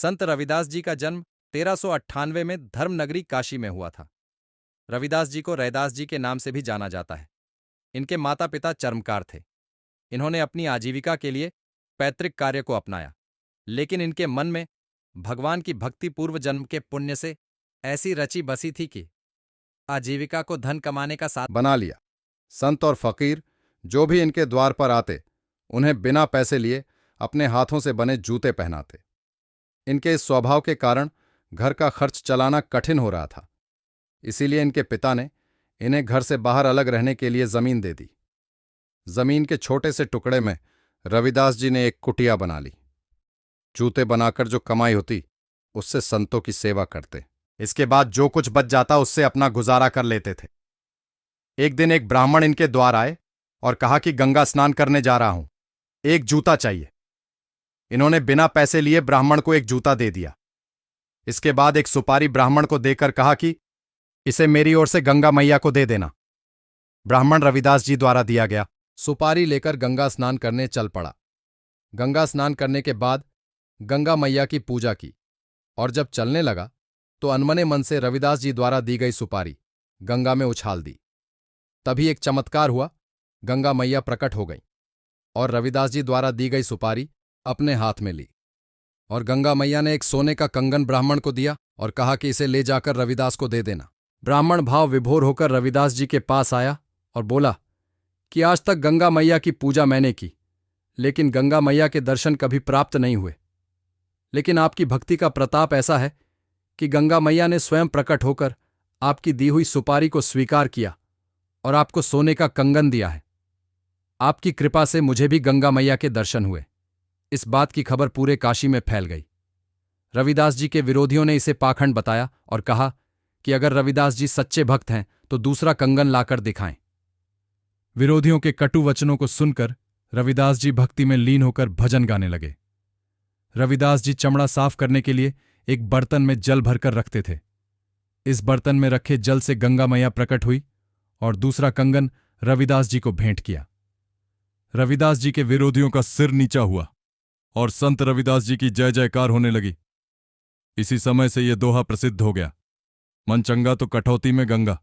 संत रविदास जी का जन्म 1398 में धर्मनगरी काशी में हुआ था। रविदास जी को रैदास जी के नाम से भी जाना जाता है। इनके माता पिता चर्मकार थे। इन्होंने अपनी आजीविका के लिए पैतृक कार्य को अपनाया, लेकिन इनके मन में भगवान की भक्ति पूर्व जन्म के पुण्य से ऐसी रची बसी थी कि आजीविका को धन कमाने का साधन बना लिया। संत और फकीर जो भी इनके द्वार पर आते, उन्हें बिना पैसे लिए अपने हाथों से बने जूते पहनाते। इनके इस स्वभाव के कारण घर का खर्च चलाना कठिन हो रहा था। इसीलिए इनके पिता ने इन्हें घर से बाहर अलग रहने के लिए जमीन दे दी। जमीन के छोटे से टुकड़े में रविदास जी ने एक कुटिया बना ली। जूते बनाकर जो कमाई होती, उससे संतों की सेवा करते। इसके बाद जो कुछ बच जाता उससे अपना गुजारा कर लेते थे। एक दिन एक ब्राह्मण इनके द्वार आए और कहा कि गंगा स्नान करने जा रहा हूं, एक जूता चाहिए। इन्होंने बिना पैसे लिए ब्राह्मण को एक जूता दे दिया। इसके बाद एक सुपारी ब्राह्मण को देकर कहा कि इसे मेरी ओर से गंगा मैया को दे देना। ब्राह्मण रविदास जी द्वारा दिया गया सुपारी लेकर गंगा स्नान करने चल पड़ा। गंगा स्नान करने के बाद गंगा मैया की पूजा की और जब चलने लगा तो अनमने मन से रविदास जी द्वारा दी गई सुपारी गंगा में उछाल दी। तभी एक चमत्कार हुआ, गंगा मैया प्रकट हो गई और रविदास जी द्वारा दी गई सुपारी अपने हाथ में ली और गंगा मैया ने एक सोने का कंगन ब्राह्मण को दिया और कहा कि इसे ले जाकर रविदास को दे देना। ब्राह्मण भाव विभोर होकर रविदास जी के पास आया और बोला कि आज तक गंगा मैया की पूजा मैंने की, लेकिन गंगा मैया के दर्शन कभी प्राप्त नहीं हुए। लेकिन आपकी भक्ति का प्रताप ऐसा है कि गंगा मैया ने स्वयं प्रकट होकर आपकी दी हुई सुपारी को स्वीकार किया और आपको सोने का कंगन दिया है। आपकी कृपा से मुझे भी गंगा मैया के दर्शन हुए। इस बात की खबर पूरे काशी में फैल गई। रविदास जी के विरोधियों ने इसे पाखंड बताया और कहा कि अगर रविदास जी सच्चे भक्त हैं तो दूसरा कंगन लाकर दिखाएं। विरोधियों के कटु वचनों को सुनकर रविदास जी भक्ति में लीन होकर भजन गाने लगे। रविदास जी चमड़ा साफ करने के लिए एक बर्तन में जल भरकर रखते थे। इस बर्तन में रखे जल से गंगा मैया प्रकट हुई और दूसरा कंगन रविदास जी को भेंट किया। रविदास जी के विरोधियों का सिर नीचा हुआ और संत रविदास जी की जय जयकार होने लगी। इसी समय से यह दोहा प्रसिद्ध हो गया, मन चंगा तो कटौती में गंगा।